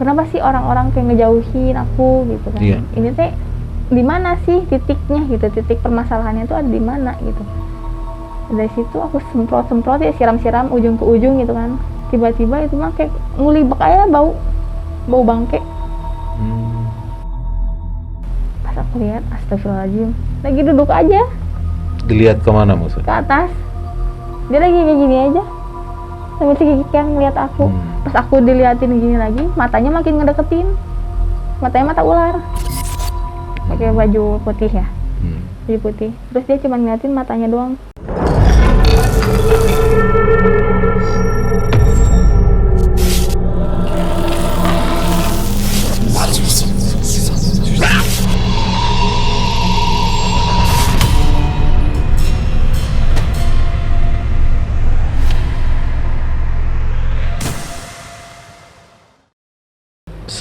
kenapa sih orang-orang kayak ngejauhin aku gitu kan. Iya. Ini teh di mana sih titiknya gitu, titik permasalahannya itu ada di mana gitu. Dari situ aku semprot ya, siram-siram ujung ke ujung gitu kan. Tiba-tiba itu mah kayak ngulibek aja, bau bangke. Pas aku lihat, astagfirullahaladzim, lagi duduk aja. Dilihat kemana maksudnya? Ke atas, dia lagi kayak gini aja sambil cekikikan ngeliat aku. Pas aku diliatin gini lagi, matanya makin ngedeketin, matanya mata ular, pakai baju putih ya, baju putih. Terus dia cuma ngeliatin matanya doang.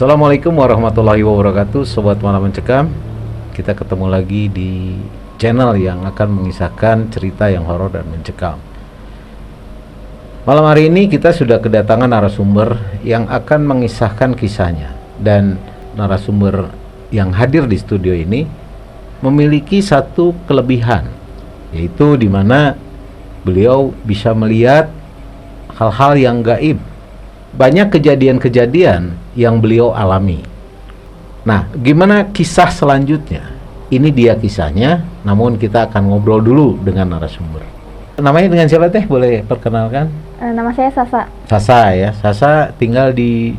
Assalamualaikum warahmatullahi wabarakatuh, Sobat Malam Mencekam. Kita ketemu lagi di channel yang akan mengisahkan cerita yang horor dan mencekam. Malam hari ini kita sudah kedatangan narasumber yang akan mengisahkan kisahnya. Dan narasumber yang hadir di studio ini memiliki satu kelebihan, yaitu di mana beliau bisa melihat hal-hal yang gaib. Banyak kejadian-kejadian yang beliau alami. Nah, gimana kisah selanjutnya? Ini dia kisahnya, namun kita akan ngobrol dulu dengan narasumber. Namanya dengan siapa teh? Boleh perkenalkan? Nama saya Sasa. Sasa ya. Sasa tinggal di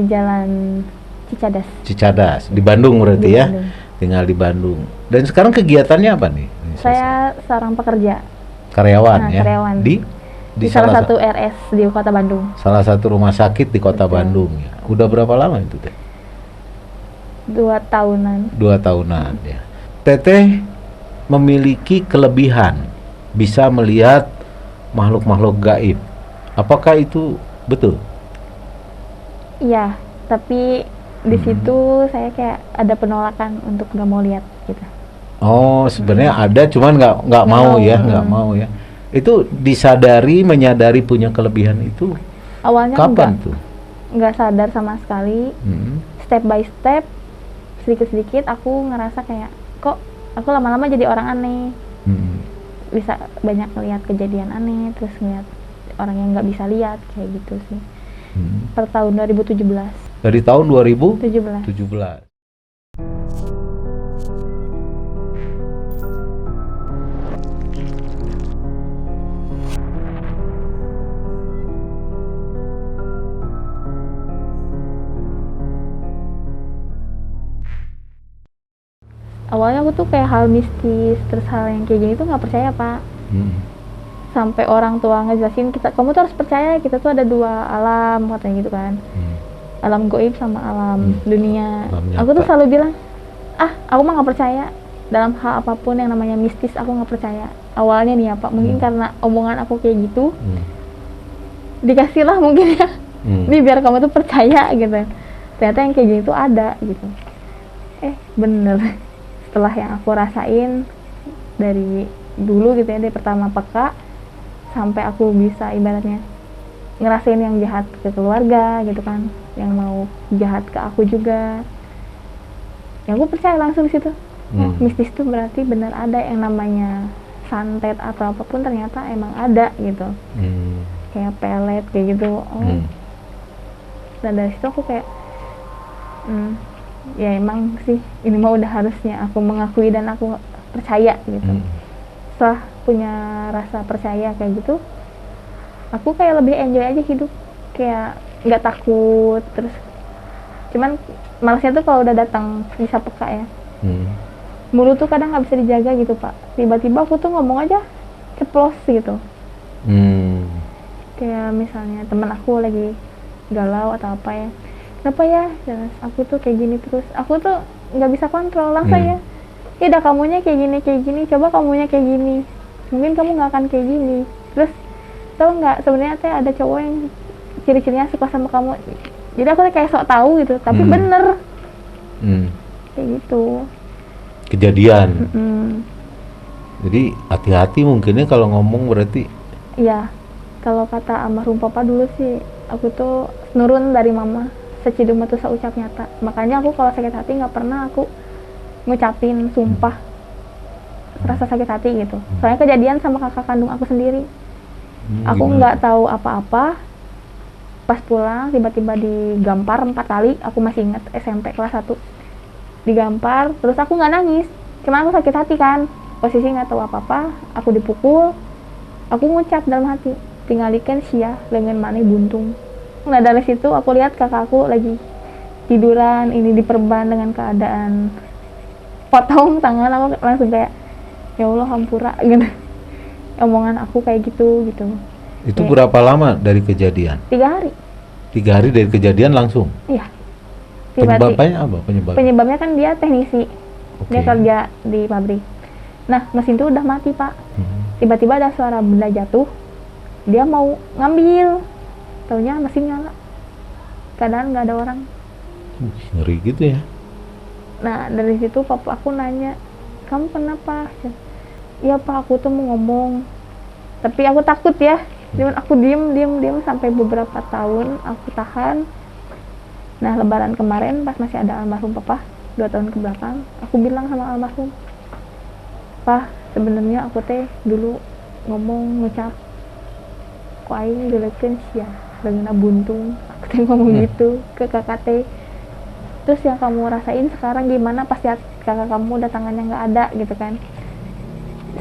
Jalan Cicadas. Cicadas, di Bandung berarti Di ya? Bandung. Tinggal di Bandung. Dan sekarang kegiatannya apa nih? Saya seorang pekerja. Karyawan ya? Karyawan. Di salah satu RS di Kota Bandung. Salah satu rumah sakit di Kota Betul. Bandung ya. Udah berapa lama itu teh? 2 tahunan. 2 tahunan ya. Teteh memiliki kelebihan bisa melihat makhluk-makhluk gaib. Apakah itu betul? Iya, tapi di situ saya kayak ada penolakan untuk nggak mau lihat gitu. Oh, sebenarnya ada, cuman nggak mau ya, nggak mau ya. Itu menyadari punya kelebihan itu Awalnya kapan tuh? nggak sadar sama sekali. Step by step, sedikit-sedikit aku ngerasa kayak kok aku lama-lama jadi orang aneh. Bisa banyak lihat kejadian aneh, terus ngeliat orang yang nggak bisa lihat kayak gitu sih. Per tahun 2017. Dari tahun 17. 2017. Awalnya aku tuh kayak hal mistis, terus hal yang kayak gini tuh nggak percaya, Pak. Sampai orang tua ngejelasin, kamu tuh harus percaya, kita tuh ada 2 alam, katanya gitu kan. Alam gaib sama alam dunia. Aku tuh selalu bilang, aku mah nggak percaya. Dalam hal apapun yang namanya mistis, aku nggak percaya. Awalnya nih ya Pak, mungkin karena omongan aku kayak gitu, dikasihlah mungkin ya, nih biar kamu tuh percaya gitu. Ternyata yang kayak gini tuh ada gitu. Bener. Setelah yang aku rasain dari dulu gitu ya, dari pertama peka sampai aku bisa ibaratnya ngerasain yang jahat ke keluarga gitu kan, yang mau jahat ke aku juga, yang aku percaya langsung di situ. Mistis itu berarti benar ada yang namanya santet atau apapun, ternyata emang ada gitu. Kayak pelet kayak gitu. Dan dari situ aku kayak ya emang sih ini mah udah harusnya aku mengakui dan aku percaya gitu. Setelah punya rasa percaya kayak gitu, aku kayak lebih enjoy aja hidup, kayak nggak takut. Terus cuman malasnya tuh kalau udah datang bisa peka ya, mulut tuh kadang nggak bisa dijaga gitu Pak. Tiba-tiba aku tuh ngomong aja ceplos gitu. Kayak misalnya teman aku lagi galau atau apa ya, kenapa ya, terus aku tuh kayak gini, terus aku tuh nggak bisa kontrol langsung ya udah kamunya kayak gini, coba kamunya kayak gini, mungkin kamu nggak akan kayak gini. Terus tau nggak, sebenarnya teh ada cowok yang ciri-cirinya suka sama kamu, jadi aku tuh kayak sok tahu gitu, tapi bener kayak gitu kejadian. Jadi hati-hati mungkinnya kalau ngomong berarti. Iya, kalau kata almarhum papa dulu sih aku tuh nurun dari mama seciduma tuh seucap nyata. Makanya aku kalau sakit hati nggak pernah aku ngucapin sumpah rasa sakit hati gitu. Soalnya kejadian sama kakak kandung aku sendiri. Aku nggak tahu apa-apa. Pas pulang tiba-tiba digampar 4 kali. Aku masih ingat SMP kelas 1. Digampar, terus aku nggak nangis. Cuma aku sakit hati kan. Posisi nggak tahu apa-apa. Aku dipukul. Aku ngucap dalam hati, tinggalikan sia dengan maneh buntung. Nah dari situ aku lihat kakakku lagi tiduran, ini diperban dengan keadaan potong tangan. Aku langsung kayak, ya Allah hampura gitu. Omongan aku kayak gitu. Itu berapa lama dari kejadian? 3 hari. 3 hari dari kejadian langsung? Iya. Penyebabnya apa? Penyebabnya kan dia teknisi. Oke. Dia kerja di pabrik. Nah mesin itu udah mati Pak. Tiba-tiba ada suara benda jatuh. Dia mau ngambil. Taunya mesin nyala. Keadaan nggak ada orang. Ngeri gitu ya. Nah dari situ papa aku nanya, kamu kenapa? Ya Pak, aku tuh mau ngomong, tapi aku takut ya. Cuman aku diem sampai beberapa tahun aku tahan. Nah lebaran kemarin pas masih ada almarhum papa 2 tahun ke belakang, aku bilang sama almarhum, Pak sebenarnya aku teh dulu ngomong ngucap ku aing dilekeun sia leungeunna buntung. Aku teh ngomong gitu ke kakak teh. Terus yang kamu rasain sekarang gimana pas lihat kakak kamu udah tangannya nggak ada gitu kan?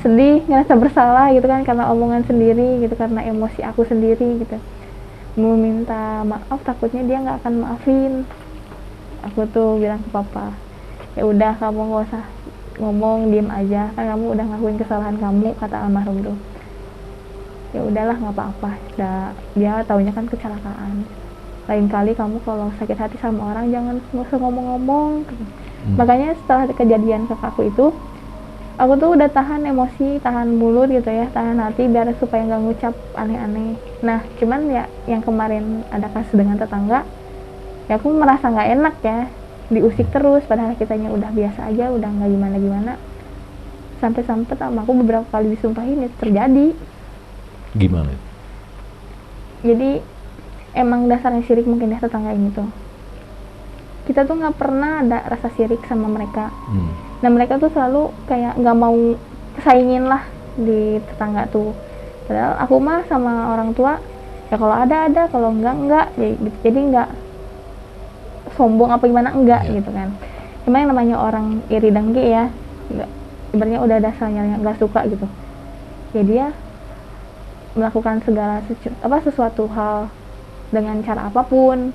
Sedih, ngerasa bersalah gitu kan karena omongan sendiri gitu, karena emosi aku sendiri gitu. Mau minta maaf takutnya dia nggak akan maafin. Aku tuh bilang ke papa, ya udah kamu nggak usah ngomong, diem aja kan kamu udah ngakuin kesalahan kamu, kata almarhum tuh. Ya udahlah nggak apa-apa, dia taunya kan kecelakaan. Lain kali kamu kalau sakit hati sama orang jangan nggak usah ngomong-ngomong. Makanya setelah kejadian kakakku itu, aku tuh udah tahan emosi, tahan mulut gitu ya, tahan hati biar supaya nggak ngucap aneh-aneh. Nah cuman ya yang kemarin ada kasus dengan tetangga, ya aku merasa nggak enak ya, diusik terus padahal kitanya udah biasa aja, udah nggak gimana-gimana. Sampai-sampai sama aku beberapa kali disumpahin itu terjadi. Gimana? Jadi emang dasarnya syirik mungkin ya tetangga ini tuh. Kita tuh nggak pernah ada rasa syirik sama mereka. Nah mereka tuh selalu kayak nggak mau kesaingin lah di tetangga tuh. Padahal aku mah sama orang tua ya kalau ada, kalau enggak jadi nggak sombong apa gimana enggak gitu kan. Cuma yang namanya orang iri dengki ya, ibaratnya udah dasarnya nggak suka gitu. Ya dia melakukan segala sesuatu hal dengan cara apapun.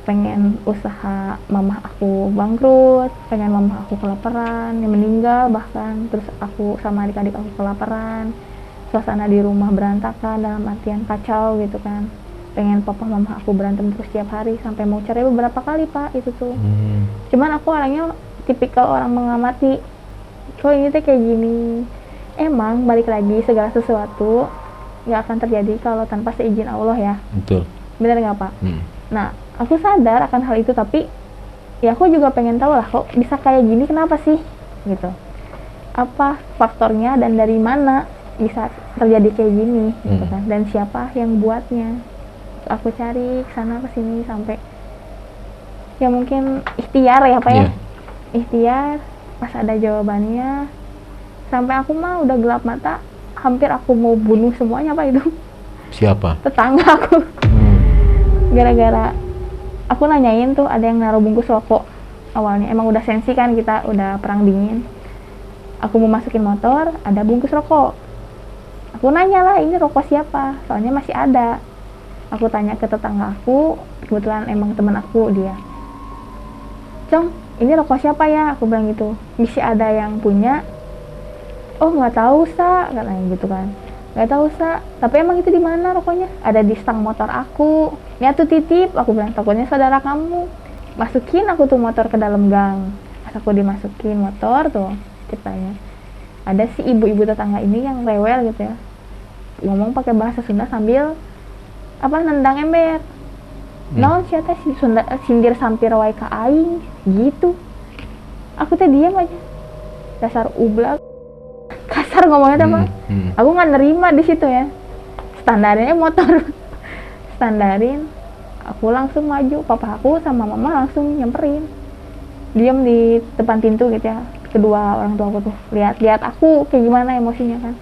Pengen usaha mamah aku bangkrut, pengen mamah aku kelaparan, yang meninggal bahkan, terus aku sama adik-adik aku kelaparan, suasana di rumah berantakan dalam artian kacau gitu kan. Pengen papa mamah aku berantem terus tiap hari sampai mau cerai beberapa kali Pak itu tuh. Cuman aku orangnya tipikal orang mengamati, kok ini teh kayak gini. Emang balik lagi segala sesuatu nggak akan terjadi kalau tanpa seizin Allah ya. Betul. Bener nggak Pak? Nah aku sadar akan hal itu, tapi ya aku juga pengen tahu lah kok bisa kayak gini, kenapa sih gitu, apa faktornya dan dari mana bisa terjadi kayak gini gitu kan, dan siapa yang buatnya. Aku cari kesana kesini sampai ya mungkin ikhtiar ya Pak ya, ikhtiar pas ada jawabannya, sampai aku mah udah gelap mata, hampir aku mau bunuh semuanya Pak itu. Siapa? Tetangga aku. Gara-gara aku nanyain tuh ada yang naruh bungkus rokok. Awalnya emang udah sensi kan, kita udah perang dingin. Aku mau masukin motor, ada bungkus rokok. Aku nanya lah, ini rokok siapa? Soalnya masih ada. Aku tanya ke tetangga aku, kebetulan emang teman aku dia. Cong, ini rokok siapa ya? Aku bilang gitu. Masih ada yang punya. Oh nggak tahu Sa, katanya gitu kan. Nggak tahu Sa, tapi emang itu di mana rokoknya? Ada di stang motor aku. Ini tuh titip, aku bilang takutnya saudara kamu. Masukin aku tuh motor ke dalam gang. Pas aku dimasukin motor tuh ceritanya, ada si ibu-ibu tetangga ini yang rewel gitu ya, ngomong pakai bahasa Sunda sambil apa nendang ember. Naon siapa si Sunda sindir sampir wae ka aing gitu. Aku teh diam aja. Dasar ublak. Kasar ngomongnya tuh Pak. Aku nggak nerima di situ ya. Standarnya motor standarin, aku langsung maju, papa aku sama mama langsung nyamperin, diam di depan pintu gitu ya, kedua orang tua aku tuh lihat aku kayak gimana emosinya kan.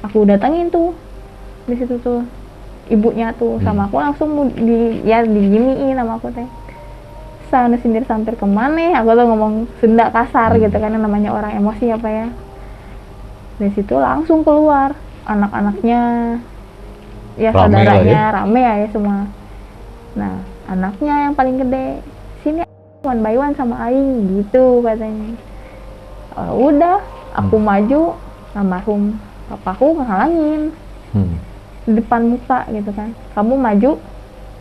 Aku datangin tuh di situ tuh ibunya tuh sama aku langsung diginiin sama aku teh, sana sindir sampir kemana, aku tuh ngomong Sunda kasar gitu kan, yang namanya orang emosi apa ya. Dari situ langsung keluar anak-anaknya ya, Rame saudaranya ya. rame ya semua. Nah anaknya yang paling gede, sini one by one sama aing gitu katanya. Udah aku maju, almarhum papaku ngehalangin di depan muka gitu kan, kamu maju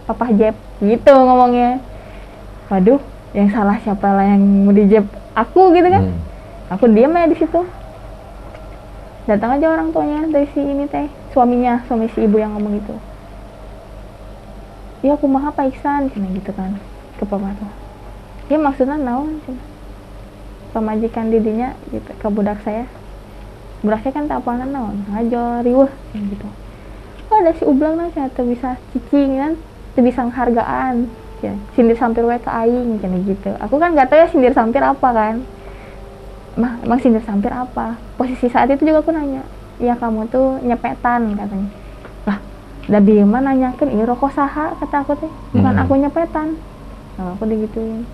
papa jeb gitu ngomongnya. Waduh, yang salah siapa lah yang mau dijeb aku gitu kan. Aku diam aja di situ. Datang aja orang tuanya dari si ini teh, suami si ibu yang ngomong gitu. Ya aku mah Pak Iksan cina gitu kan ke papa tuh. Ya maksudnya naon cina, pemajikan didinya gitu ke budak saya. Budak saya kan tak apa naon, ngajor riweuh gitu. Oh ada si ublang nah cina teu bisa cicing kan, teu bisa nghargaan. Ya, sindir sampir we ke aing cina gitu. Aku kan gak tahu ya sindir sampir apa kan. Emang sindir sampir apa? Posisi saat itu juga aku nanya, ya kamu tuh nyepetan katanya. Lah, da dia mah nanyakeun ieu rokok saha kata aku teh. Bukan aku nyepetan. Nah, aku digituin.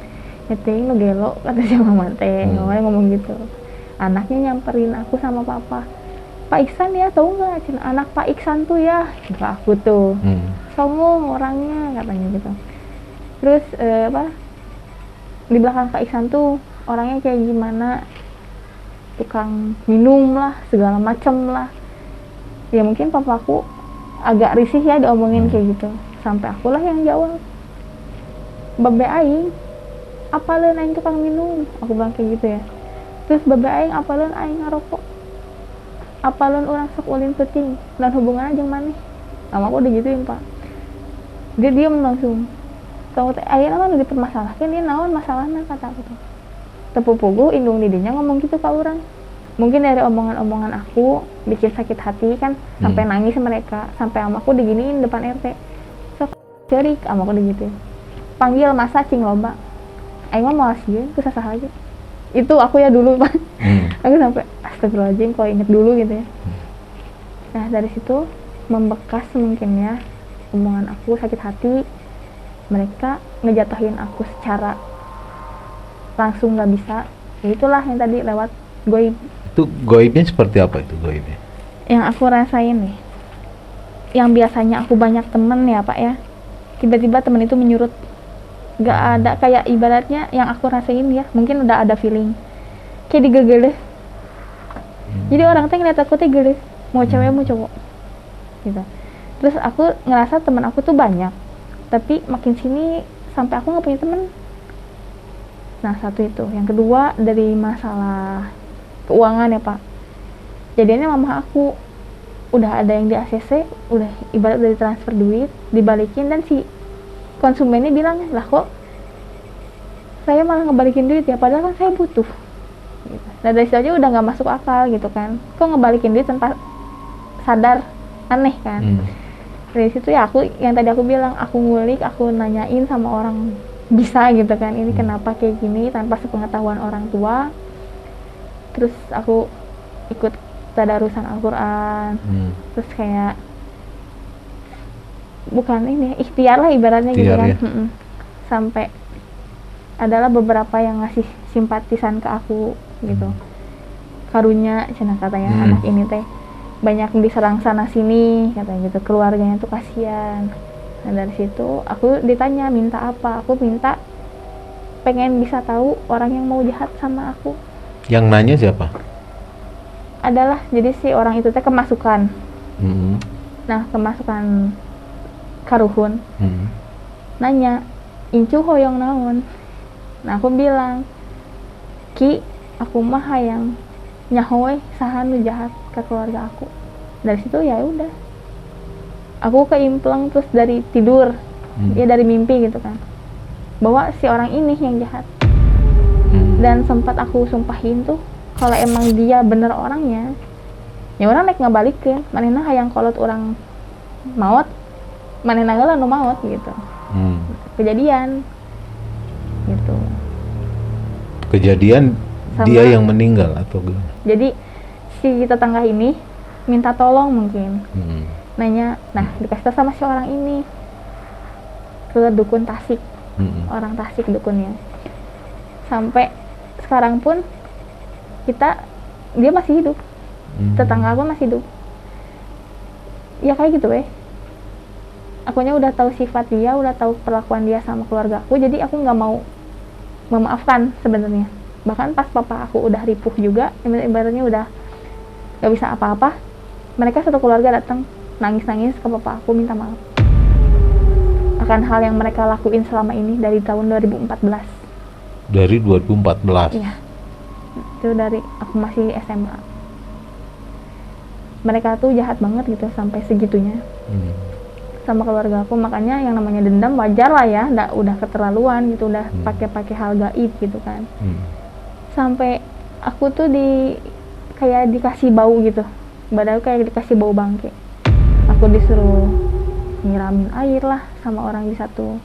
Ya teuing lu gelo kata si mama teh. Ngomong gitu. Anaknya nyamperin aku sama papa. Pak Iksan ya, tahu nggak? Cina anak Pak Iksan tuh ya. Kata aku tuh. Songong orangnya katanya gitu. Terus di belakang Pak Iksan tuh orangnya kayak gimana, tukang minum lah, segala macem lah. Ya mungkin papaku agak risih ya diomongin kayak gitu. Sampai akulah yang jawab, babe aing apaleun aing tukang minum, aku bilang kayak gitu ya. Terus babe aing apaleun aing ngarokok, apaleun orang sok ulin peuting dan hubungannya jeung maneh. Sama aku digituin pak. Dia diam langsung. Tahu teh ayeuna mah dipermasalahkeun, dia naon masalahna kata aku tuh. Tepupugu indung didinya ngomong gitu ke orang. Mungkin dari omongan-omongan aku bikin sakit hati kan, sampai nangis mereka, sampai ama aku diginiin depan RT. Sok cerik ama aku digituin. Panggil masa cing loba. Aing mah moal sieun ku sasaha aja. Itu aku ya dulu Pak. Aku sampai astagfirullahaladzim kalau inget dulu gitu ya. Nah dari situ membekas mungkin ya omongan aku sakit hati. Mereka ngejatuhin aku secara langsung nggak bisa. Ya itulah yang tadi lewat goib. Itu goibnya seperti apa itu goibnya? Yang aku rasain nih, yang biasanya aku banyak temen ya Pak ya, tiba-tiba temen itu menyurut. Gak ada, kayak ibaratnya yang aku rasain ya, mungkin udah ada feeling kayak digegeleh. Jadi orang teh ngeliat aku teh geleh, mau cewek mau cowok gitu. Terus aku ngerasa temen aku tuh banyak, tapi makin sini sampai aku nggak punya temen. Nah satu itu, yang kedua dari masalah keuangan ya Pak. Jadinya mama aku udah ada yang di ACC, udah ibarat dari transfer duit dibalikin, dan si konsumennya bilang, lah kok saya malah ngebalikin duit ya, padahal kan saya butuh gitu. Nah dari situ aja udah nggak masuk akal gitu kan, kok ngebalikin duit tanpa sadar, aneh kan. Dari situ ya aku, yang tadi aku bilang, aku ngulik, aku nanyain sama orang bisa gitu kan, ini kenapa kayak gini tanpa sepengetahuan orang tua. Terus aku ikut tadarusan Al-Quran, terus kayak bukan ini ikhtiar lah ibaratnya gitu kan ya. Sampai adalah beberapa yang ngasih simpatisan ke aku gitu, karunya cina katanya anak ini teh banyak diserang sana sini katanya gitu, keluarganya tuh kasihan. Nah dari situ aku ditanya minta apa, aku minta pengen bisa tahu orang yang mau jahat sama aku. Yang nanya siapa? Adalah jadi si orang itu teh kemasukan. Nah kemasukan karuhun. Nanya incu hoyong naon. Nah aku bilang, Ki aku mah hayang nyahoy saha nu jahat ke keluarga aku. Dari situ ya udah aku keimplang, terus dari tidur ya dari mimpi gitu kan, bahwa si orang ini yang jahat. Dan sempat aku sumpahin tuh kalau emang dia bener orangnya, ya orang naik ngabalikin, manehna hayang kolot orang maut, manehna heula nu maot gitu. Kejadian gitu. Kejadian Sama- dia yang meninggal atau gimana? Jadi si tetangga ini minta tolong mungkin, nanya, nah dikasih tahu sama si orang ini ke dukun Tasik, orang Tasik dukunnya. Sampai sekarang pun dia masih hidup, tetangga aku masih hidup. Ya kayak gitu akunya udah tahu sifat dia, udah tahu perlakuan dia sama keluarga aku, jadi aku nggak mau memaafkan sebenarnya. Bahkan pas papa aku udah ripuh juga, ibaratnya udah nggak bisa apa-apa, mereka satu keluarga datang nangis-nangis ke papa aku minta maaf akan hal yang mereka lakuin selama ini dari tahun 2014. Dari 2014? Iya, itu dari aku masih SMA. Mereka tuh jahat banget gitu sampai segitunya sama keluarga aku. Makanya yang namanya dendam wajar lah ya, udah keterlaluan gitu, udah pakai hal gaib gitu kan. Sampai aku tuh kayak dikasih bau gitu, badanku kayak dikasih bau bangke. Aku disuruh nyiramin air lah sama orang di satu,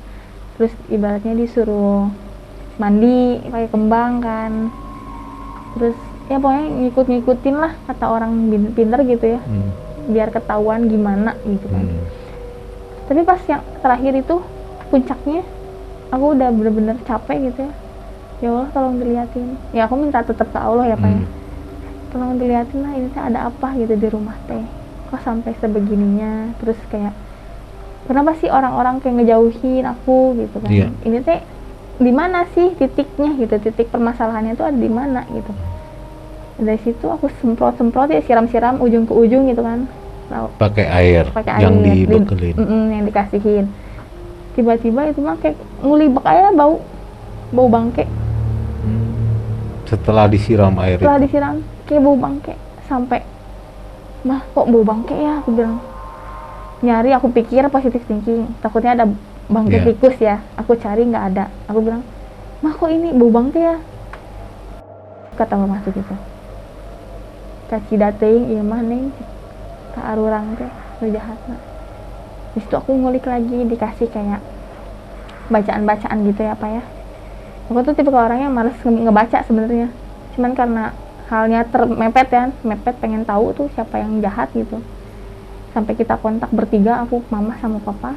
terus ibaratnya disuruh mandi pakai kembang kan, terus ya pokoknya ngikutin lah kata orang pinter gitu ya, biar ketahuan gimana gitu kan. Tapi pas yang terakhir itu puncaknya aku udah bener-bener capek gitu ya. Ya Allah tolong dilihatin. Ya aku minta tetap ke Allah ya Pak ya. Tolong dilihatin lah ini ada apa gitu di rumah teh. Kok sampai sebegininya. Terus kayak kenapa sih orang-orang kayak ngejauhin aku gitu kan. Yeah. Ini teh di mana sih titiknya gitu. Titik permasalahannya itu ada di mana gitu. Dari situ aku semprot ya, siram-siram ujung ke ujung gitu kan. Pakai air yang dibekelin. Yang dikasihin. Tiba-tiba itu mah kayak ngulibek aja bau bangke. Setelah disiram air Setelah itu? disiram kayak bau bangke. Sampai mah kok bau bangke ya, aku bilang. Nyari, aku pikir positif thinking, takutnya ada bangke tikus ya. Aku cari nggak ada. Aku bilang, mah kok ini bau bangke ya, kata mama tuh gitu. Caci dating ieu mah ning ka arurang teh nu jahatna. Di situ aku ngulik lagi, dikasih kayak bacaan-bacaan gitu ya Pak ya. Aku tuh tipe orang yang males ngebaca sebenarnya. Cuman karena halnya mepet pengen tahu tuh siapa yang jahat gitu. Sampai kita kontak bertiga, aku, mama sama papa.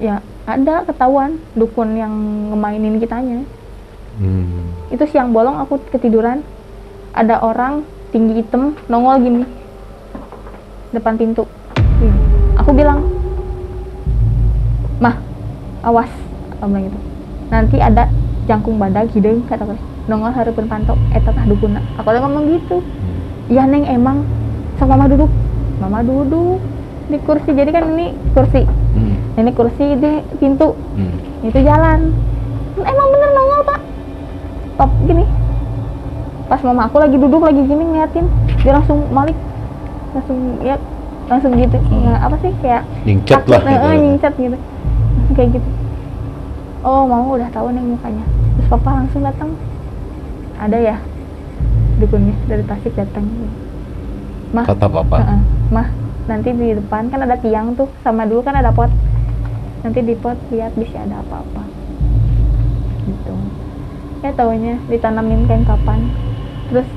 Ya ada ketahuan dukun yang ngemainin kitanya. Itu siang bolong aku ketiduran, ada orang tinggi hitam nongol gini depan pintu. Aku bilang, mah awas, aku bilang gitu. Nanti ada jangkung badag hideung kata aku, nongol hareupeun pantok eta tah dukuna. Aku udah ngomong gitu. Iya neng emang, sok mama duduk di kursi. Jadi kan ini kursi, ini kursi di pintu, itu jalan. Emang bener nongol Pak, top gini. Pas mama aku lagi duduk lagi gini ngeliatin, dia langsung balik, langsung gitu. Apa sih kayak nyingcat lah gitu. Nyingcat gitu, kayak gitu. Oh mama udah tahu nih mukanya. Terus papa langsung datang, ada ya dukunnya dari Tasik datang. Mah, kata papa, mah nanti di depan kan ada tiang tuh, sama dulu kan ada pot, nanti di pot lihat bisa ada apa-apa gitu. Ya taunya ditanamin kain kapan. Terus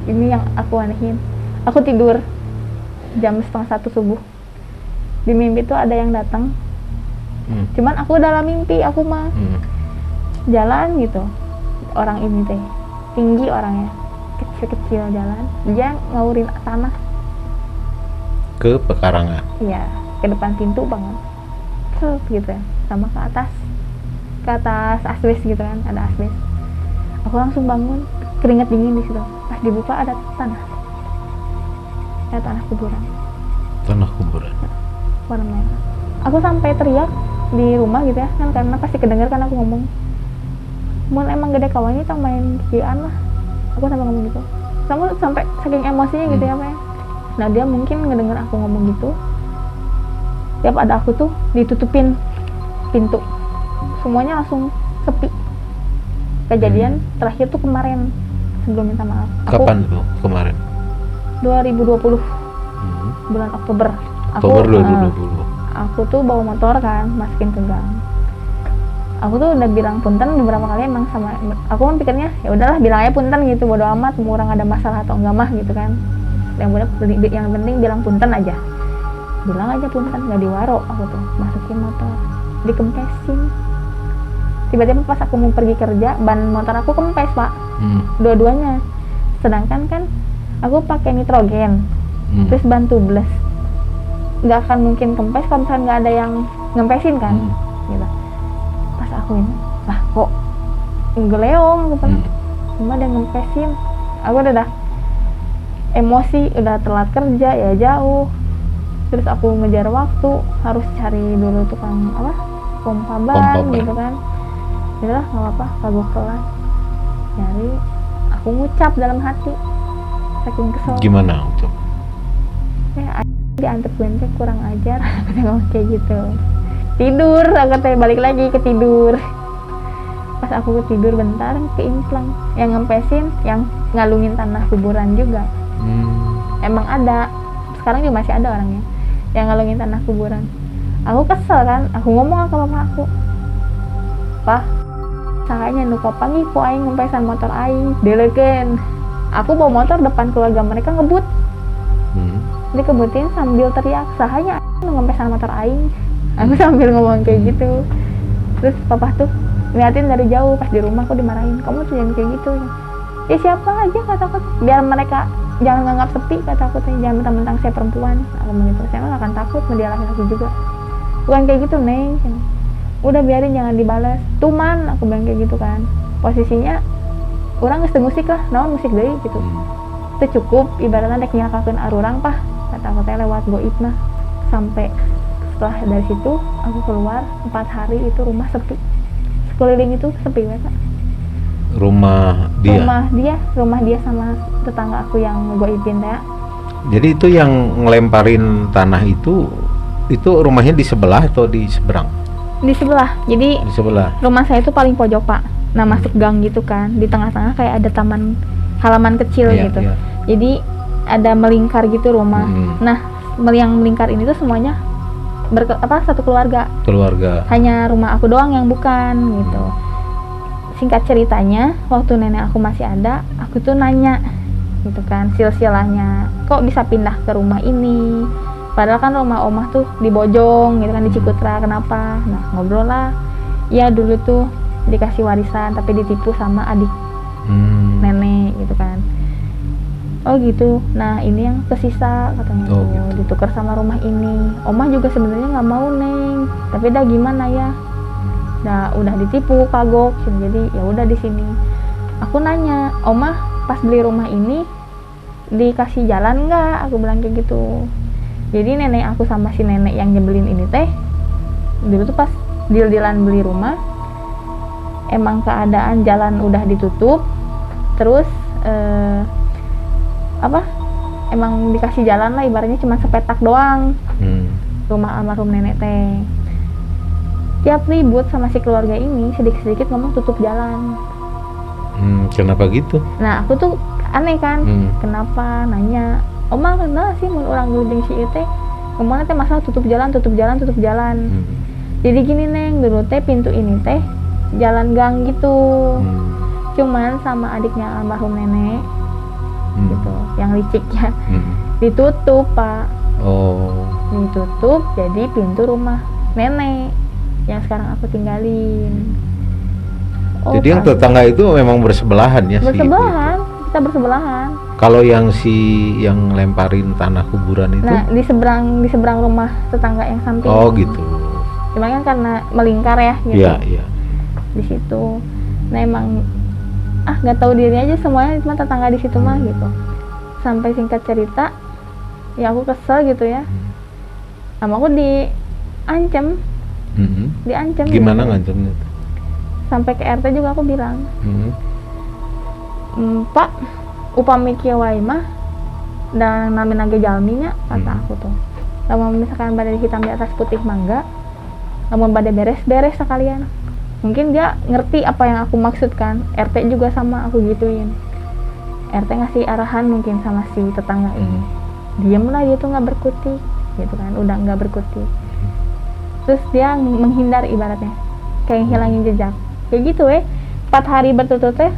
ini yang aku anehin, aku tidur jam 1:30 subuh, di mimpi tuh ada yang datang. Cuman aku dalam mimpi aku mah jalan gitu, orang ini teh tinggi orangnya, kecil jalan, dia ngaurin tanah ke pekarangan. Iya, ke depan pintu banget, gitu ya, sama ke atas asbes gitu kan, ada asbes. Aku langsung bangun, keringat dingin di situ. Pas dibuka ada tanah kuburan. Tanah kuburan. Warna merah. Aku sampai teriak di rumah gitu ya, kan karena pasti kedenger kan aku ngomong. Mun emang gede kawannya tang main kian lah. Aku sampai ngomong gitu. Sampai saking emosinya gitu ya Pak ya. Nah dia mungkin ngedenger aku ngomong gitu. Tiap ada aku tuh ditutupin pintu. Semuanya langsung sepi. Kejadian terakhir tuh kemarin sebelum minta maaf. Kapan tuh kemarin? 2020 bulan Oktober. Oktober 2020. aku tuh bawa motor kan, masukin ke gang. Aku tuh udah bilang punten beberapa kali emang sama aku kan pikirnya ya udahlah bilang aja punten gitu, bodo amat mau orang ada masalah atau enggak mah gitu kan. Yang penting bilang punten aja. Bilang aja punten, nggak diwaro aku tuh, masukin motor, dikempesin. Tiba-tiba pas aku mau pergi kerja, ban motor aku kempes Pak, dua-duanya. Sedangkan kan aku pakai nitrogen, terus ban tubeless, nggak akan mungkin kempes kalau misalnya nggak ada yang ngempesin kan, gitu. Pas aku ini, lah kok ngeleong, gitu. Cuma ada yang ngempesin, aku udah emosi, udah telat kerja ya jauh. Terus aku ngejar waktu, harus cari dulu tukang pompa ban gitu kan. Yaudah nggak apa-apa, kagok kelas. Nyari, aku ngucap dalam hati, saking kesel. Gimana ngucap? Diantep gue kurang ajar, aku ngomong kayak gitu. Tidur, aku balik lagi ke tidur. Pas aku tidur bentar, keimplang. Yang ngempesin, yang ngalungin tanah kuburan juga. Emang ada, sekarang juga masih ada orangnya yang ngalungin tanah kuburan. Aku kesel kan, aku ngomong ke bapak aku, "Pak, sakanya nu papangi ku aing ngempesan motor aing, deleukeun." Aku bawa motor depan keluarga mereka ngebut. Dikebutin sambil teriak, "Sahanya nu ngempesan motor aing." Aku sambil ngomong kayak gitu. Terus papa tuh ngeliatin dari jauh, pas di rumah aku dimarahin, "Kamu tuh jangan kayak gitu." Ya siapa aja kataku, biar mereka jangan nganggap sepi, kataku teh, jangan mentang-mentang saya perempuan. Aku begitu, saya nggak akan takut sama dia laki-laki juga. Bukan kayak gitu Neng, udah biarin jangan dibalas. Tuman, aku bilang kayak gitu kan. Posisinya orang nges musik lah, naon musik deui gitu. Itu cukup, ibaratnya dek nyakakeun arurang pah, kata aku teh lewat goib mah. Sampai setelah dari situ aku keluar 4 hari itu rumah sepi. Sekeliling itu sepi banget. Rumah dia sama tetangga aku yang ngegoibin ya. Jadi itu yang ngelemparin tanah itu rumahnya di sebelah atau di seberang? Di sebelah. Jadi di sebelah. Rumah saya itu paling pojok Pak. Nah masuk gang gitu kan, di tengah-tengah kayak ada taman halaman kecil gitu. Iya. Jadi ada melingkar gitu rumah. Nah yang melingkar ini tuh semuanya satu keluarga. Hanya rumah aku doang yang bukan gitu. Singkat ceritanya, waktu nenek aku masih ada, aku tuh nanya gitu kan, silsilahnya kok bisa pindah ke rumah ini, padahal kan rumah omah tuh di Bojong gitu kan, di Cikutra, kenapa? Nah ngobrol lah, ya dulu tuh dikasih warisan tapi ditipu sama adik nenek gitu kan. Oh gitu, nah ini yang tersisa katanya gitu. Ditukar sama rumah ini. Omah juga sebenarnya nggak mau Neng, tapi dah gimana ya? Udah ditipu, kagok, jadi ya udah di sini. Aku nanya, "Omah pas beli rumah ini dikasih jalan nggak?" Aku bilang kayak gitu. Jadi nenek aku sama si nenek yang nyebelin ini teh, dulu tuh pas deal-dealan beli rumah, emang keadaan jalan udah ditutup, terus emang dikasih jalan lah, ibaratnya cuma sepetak doang. Rumah almarhum nenek teh. Tiap ribut sama si keluarga ini, sedikit-sedikit ngomong tutup jalan. Kenapa gitu? Nah aku tuh aneh kan, kenapa nanya, "Oma kenapa sih mun orang gudeng si teh ngomongnya teh masalah tutup jalan. Jadi gini Neng, dulu teh pintu ini teh jalan gang gitu. Cuman sama adiknya almarhum nenek gitu, yang licik ya, ditutup Pak. Ditutup jadi pintu rumah nenek yang sekarang aku tinggalin. Jadi yang tetangga itu memang bersebelahan ya? Bersebelahan, kita bersebelahan. Kalau yang lemparin tanah kuburan itu? Nah di seberang rumah tetangga yang samping. Oh gitu. Cuma kan karena melingkar ya gitu. Iya. Di situ. Nah emang nggak tahu diri aja semuanya, cuma tetangga di situ mah gitu. Sampai singkat cerita, ya aku kesel gitu ya. Sama aku diancam. Diancam. Gimana ngancamnya? Sampai ke RT juga aku bilang, "Pak, upami kieu wae mah dan nami nage jalminya," kata aku tuh. Lamun misalkan pada hitam di atas putih mangga, lamun pada beres-beres sekalian. Mungkin dia ngerti apa yang aku maksudkan. RT juga sama aku gituin. RT ngasih arahan mungkin sama si tetangga ini. Diem lah, dia tuh nggak berkutik gitu kan, udah nggak berkutik. terus dia menghindar ibaratnya, kayak ngilangin jejak kayak gitu 4 hari berturut-turut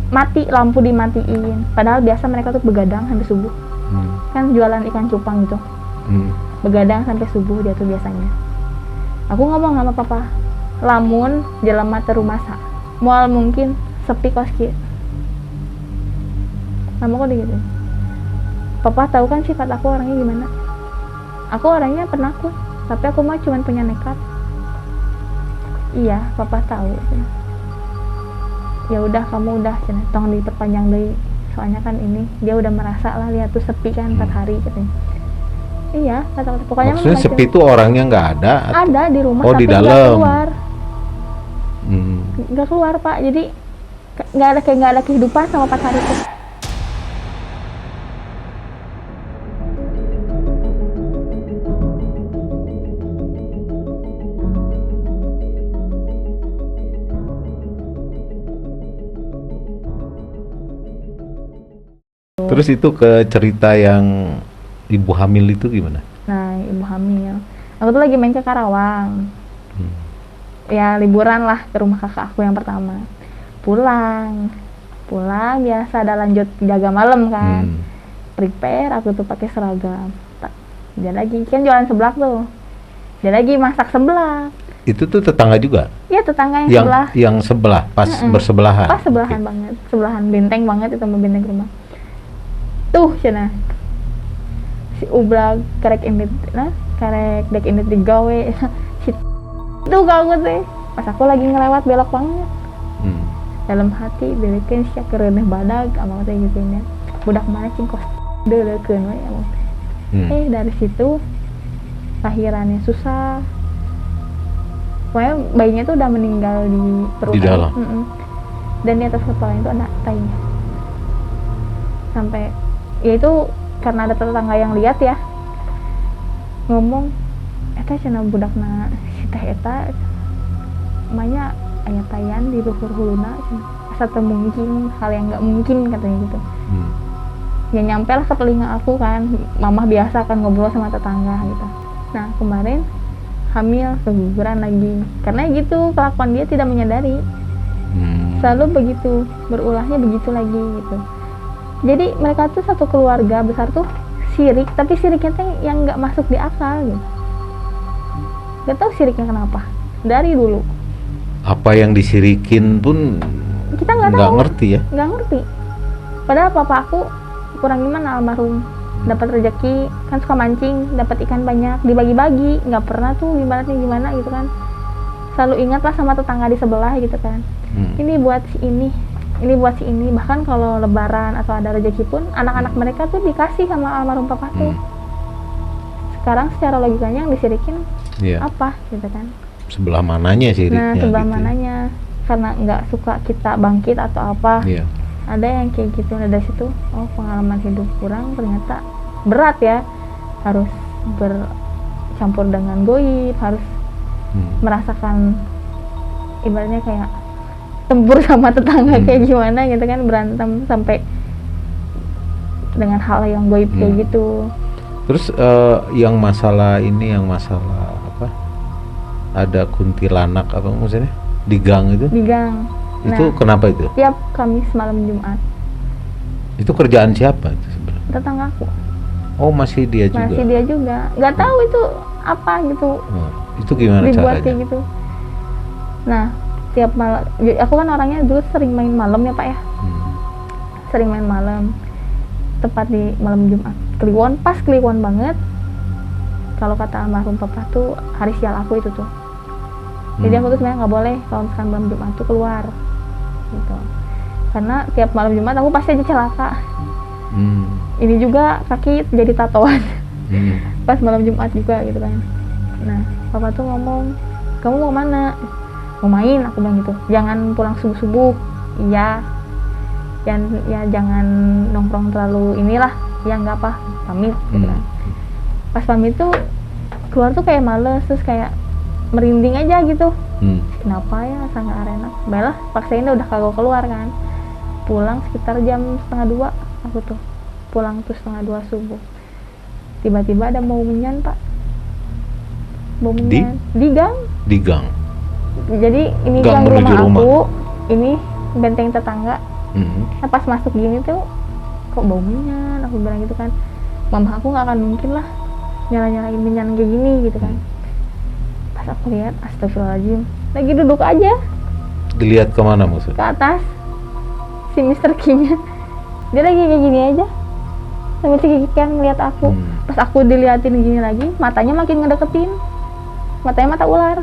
mati, lampu dimatiin, padahal biasa mereka tuh begadang sampai subuh. Kan jualan ikan cupang gitu, begadang sampai subuh dia tuh biasanya. Aku ngomong sama papa, lamun jelema teu rumasa moal mungkin sepi kos kieu. Nama kok gitu. Papa tahu kan sifat aku orangnya gimana. Aku orangnya penakut, tapi aku mah cuman punya nekat. Iya, papa tahu. Ya udah, kamu udah tong diperpanjang deui. Soalnya kan ini dia udah merasa lah lihat tuh sepi kan 4 hari katanya. Iya, kata pokoknya maksudnya sepi itu orangnya nggak ada? Ada di rumah, oh, tapi di dalam. nggak keluar. Nggak keluar Pak, jadi nggak ada kehidupan sama 4 hari itu. Terus itu ke cerita yang ibu hamil itu gimana? Nah, ibu hamil, aku tuh lagi main ke Karawang. Ya liburan lah ke rumah kakak aku yang pertama. Pulang biasa ada lanjut jaga malam kan. Prepare, aku tuh pakai seragam. Dia lagi kan jualan seblak tuh. Dia lagi masak seblak. Itu tuh tetangga juga? Iya, tetangga yang sebelah. Yang sebelah, pas bersebelahan. Pas sebelahan banget, sebelahan benteng banget itu sama benteng rumah. Tuh cenah. Si ublag karek indit, karek dek indit digawe. Si tuh ganggu teh. Pas aku lagi ngelewat belok banget. Dalam hati belekeun sia kereuneuh badag ama teh gitu nya. Budak mana cing kos deuleukeun we emang. Dari situ lahirannya susah. Pokoknya bayinya tuh udah meninggal di perut. Di dalam. Dan di atas kepalanya itu ada tainya. Sampai ya itu karena ada tetangga yang lihat ya, ngomong eta cenah budakna si teh eta emangnya aya tayan di luhur huluna, asa teu mungkin, hal yang nggak mungkin katanya gitu. Ya nyampe lah ke telinga aku kan, mamah biasa kan ngobrol sama tetangga gitu. Nah kemarin hamil keguguran lagi, karena gitu kelakuan dia tidak menyadari, selalu begitu, berulahnya begitu lagi gitu. Jadi mereka tuh satu keluarga besar tuh sirik, tapi siriknya tuh yang nggak masuk di akal gitu. Gak tahu siriknya kenapa dari dulu. Apa yang disirikin pun kita nggak ngerti ya. Nggak ngerti. Padahal papa aku kurang gimana almarhum, dapat rezeki kan suka mancing, dapat ikan banyak dibagi-bagi, nggak pernah tuh gimana gitu kan. Selalu ingat lah sama tetangga di sebelah gitu kan. Ini buat si ini buat si ini, bahkan kalau lebaran atau ada rezeki pun anak-anak mereka tuh dikasih sama almarhum papa tuh. Sekarang secara logikanya yang disirikin apa gitu kan, sebelah mananya siriknya. Nah sebelah gitu mananya, karena nggak suka kita bangkit atau apa. Ada yang kayak gitu. Nah dari situ, oh pengalaman hidup kurang ternyata berat ya, harus bercampur dengan goib, harus merasakan ibaratnya kayak tempur sama tetangga kayak gimana gitu kan, berantem sampai dengan hal yang goib kayak gitu. Terus yang masalah ini, yang masalah apa, ada kuntilanak apa maksudnya di gang itu? Di gang. Itu kenapa itu? Tiap Kamis malam Jumat. Itu kerjaan siapa itu sebenarnya? Tetanggaku. Oh masih dia juga? Masih dia juga. Nggak tahu itu apa gitu. Itu gimana dibuat caranya? Kayak gitu. Nah tiap malam, aku kan orangnya dulu sering main malam ya Pak ya. Sering main malam, tepat di malam Jumat Kliwon, pas Kliwon banget. Kalau kata almarhum papa tuh hari sial aku itu tuh. Jadi aku tuh sebenarnya nggak boleh kalau misalkan malam Jumat tuh keluar gitu, karena tiap malam Jumat aku pasti aja celaka. Ini juga kaki jadi tatoan. Pas malam Jumat juga gitu kan. Nah papa tuh ngomong, kamu mau mana? Mau main, aku bilang gitu. Jangan pulang subuh-subuh. Iya. Ya jangan nongkrong terlalu inilah. Ya nggak apa, pamit gitu kan. Pas pamit tuh keluar tuh kayak males, terus kayak merinding aja gitu. Kenapa ya, sangat arena. Baiklah, paksain udah kagak keluar kan. Pulang sekitar jam 1:30 aku tuh. Pulang tuh 1:30 subuh. Tiba-tiba ada mau menyan Pak. bau menyan di gang. Di gang. Jadi ini Gang gang menuju rumah aku, rumah. ini benteng tetangga. Hmm. Nah, pas masuk gini tuh kok bau menyan, aku bilang gitu kan. Mama aku nggak akan mungkin lah nyala-nyalain menyan kayak gini gitu kan. Pas aku lihat, astagfirullahaladzim, lagi duduk aja Dilihat kemana maksudnya? ke atas si Mr. King-nya, dia lagi kayak gini aja sambil cekikikan ngeliat aku. Pas aku diliatin gini lagi, matanya makin ngedeketin, matanya mata ular.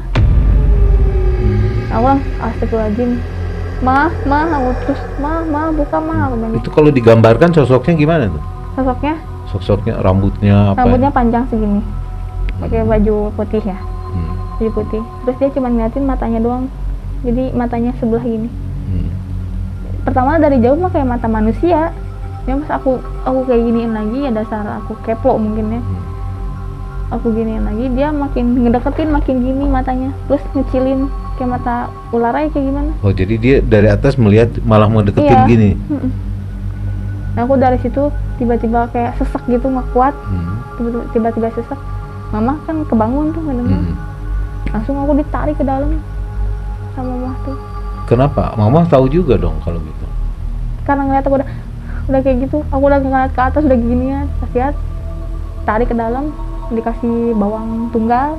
Aku bilang, astagfirullahaladzim, aku terus, buka aku bilang gitu. Itu kalau digambarkan sosoknya gimana tuh? Sosoknya Rambutnya apa? rambutnya panjang segini, pakai baju putih ya, Hmm. baju putih. Terus dia cuma ngeliatin matanya doang, jadi matanya sebelah gini. Pertama dari jauh mah kayak mata manusia. Ya pas aku kayak giniin lagi, ya dasar aku kepo mungkin ya. Aku giniin lagi, dia makin ngedeketin, makin gini matanya, terus ngecilin kayak mata ular aja kayak gimana. Oh, jadi dia dari atas melihat malah mau deketin Iya. gini. Nah, aku dari situ tiba-tiba kayak sesek gitu, nggak kuat. Tiba-tiba sesek. Mama kan kebangun tuh ngedenger. Langsung aku ditarik ke dalam sama mama tuh. Kenapa? Mama tahu juga dong kalau gitu. Karena ngeliat aku udah kayak gitu, aku udah ngeliat ke atas udah gini ya, pas lihat tarik ke dalam, dikasih bawang tunggal.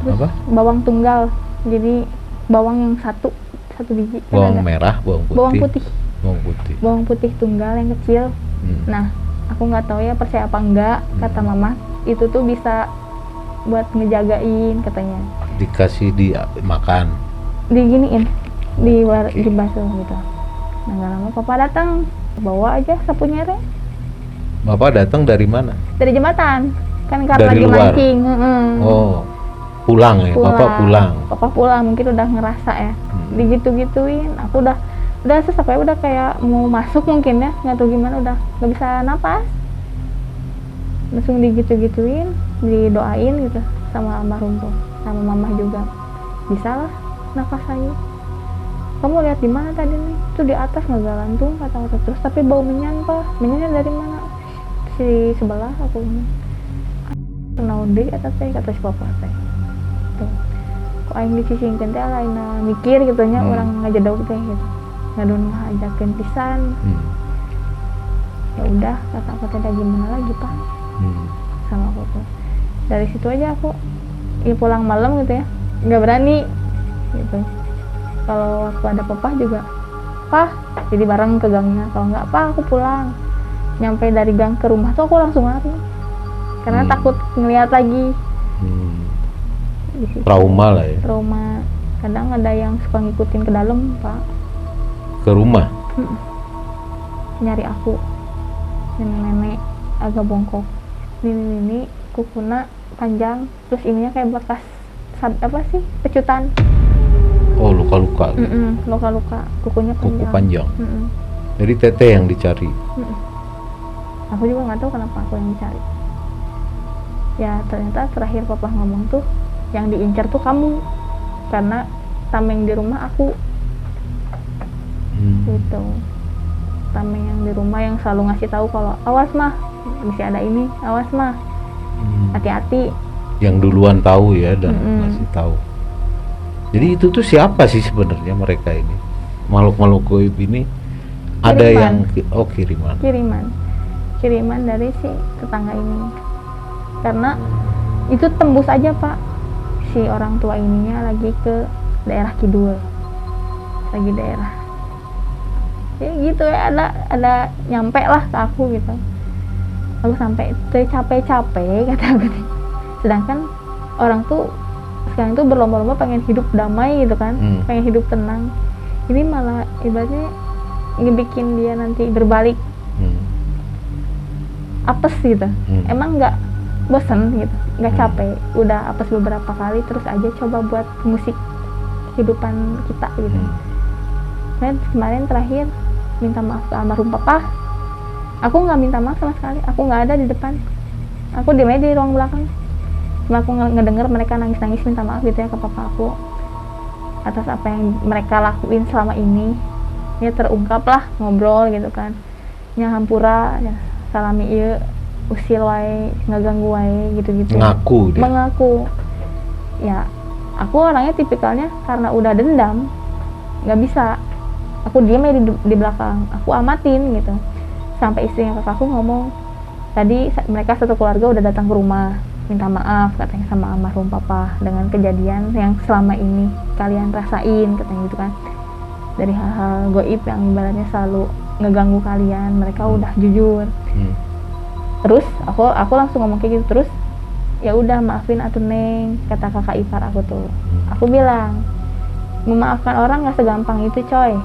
Terus Apa? bawang tunggal, jadi bawang yang satu biji. Kan Bawang ada merah, bawang putih. bawang putih bawang putih tunggal yang kecil. Nah, aku nggak tahu ya percaya apa enggak, kata mama itu tuh bisa buat ngejagain katanya. Dikasih dimakan. Diginiin di basuh gitu. Nah, nggak lama papa datang, bawa aja sapu nyere Bapak datang dari mana? dari jembatan kan, karena Dari lagi luar? mancing. Oh, pulang ya? Bapak pulang. Papa pulang, mungkin udah ngerasa ya. Digitu-gituin, aku udah sesak ya, udah kayak mau masuk mungkin ya, nggak tahu gimana, udah nggak bisa napas. Langsung digitu-gituin, didoain gitu sama almarhum tuh, sama mama juga. Bisa lah nafas lagi. Kamu lihat di mana tadi nih? Itu di atas ngegalantung kata-kata terus, tapi bau menyan pak. Menyannya dari mana? Si sebelah aku ini. Naon deui eta teh kata si papa teh. Tuh. Kok aing dicicingkeun teh lain mikir gitu nya, urang ngajedog teh gitu. Ngadon ngajakeun pisan. Ya udah kata aku teh gimana lagi pak. Sama aku tuh. Dari situ aja aku ya pulang malam gitu ya. Nggak berani gitu. Kalau waktu ada papa juga, pah, jadi bareng ke gangnya. Kalau nggak, pah, aku pulang. Nyampe dari gang ke rumah tuh aku langsung lari, karena takut ngeliat lagi. Trauma lah ya. Trauma. Kadang ada yang suka ngikutin ke dalam, pak. Ke rumah? Nyari aku. Nenek-nenek agak bongkok. Ini kukuna panjang, terus ininya kayak bekas apa sih? Pecutan. Oh, luka-luka. Luka-luka, kukunya panjang. Kuku panjang. Jadi teteh yang dicari. Aku juga nggak tahu kenapa aku yang dicari. Ya ternyata terakhir papa ngomong tuh, yang diincar tuh kamu, karena tameng di rumah aku. Gitu. Tameng yang di rumah yang selalu ngasih tahu kalau awas mah, masih ada ini, awas mah, hati-hati. Yang duluan tahu ya dan ngasih tahu. Jadi itu tuh siapa sih sebenarnya mereka ini? Makhluk-makhluk gaib ini? Ada yang kiriman dari si tetangga ini. Karena itu tembus aja pak, si orang tua ininya lagi ke daerah kidul, lagi daerah ya gitu ya, ada nyampe lah ke aku gitu. Aku sampai capek-capek kata aku nih. Sedangkan orang tuh sekarang tuh berlomba-lomba pengen hidup damai gitu kan, pengen hidup tenang. Ini malah ibaratnya ngebikin dia nanti berbalik apes gitu. Emang nggak bosen gitu, nggak capek, udah apes beberapa kali, terus aja coba buat musik kehidupan kita gitu. Dan kemarin terakhir minta maaf ke almarhum papa. Aku nggak minta maaf sama sekali, aku nggak ada di depan, aku di meja di ruang belakang. Cuma aku ngedenger mereka nangis-nangis minta maaf gitu ya ke papa aku atas apa yang mereka lakuin selama ini. Ya terungkap lah, ngobrol gitu kan, nya hampura ya, salami ieu usil wae, ngaganggu wae gitu-gitu. Mengaku dia. Mengaku ya aku orangnya tipikalnya karena udah dendam nggak bisa, aku diem aja di belakang, aku amatin gitu. Sampai istrinya kakakku ngomong, tadi mereka satu keluarga udah datang ke rumah minta maaf katanya sama almarhum papa dengan kejadian yang selama ini kalian rasain katanya gitu kan, dari hal-hal goib yang ibaratnya selalu ngeganggu kalian, mereka udah jujur. Terus aku langsung ngomong kayak gitu, terus ya udah maafin atuh Neng, kata kakak ipar aku tuh. Aku bilang memaafkan orang nggak segampang itu coy,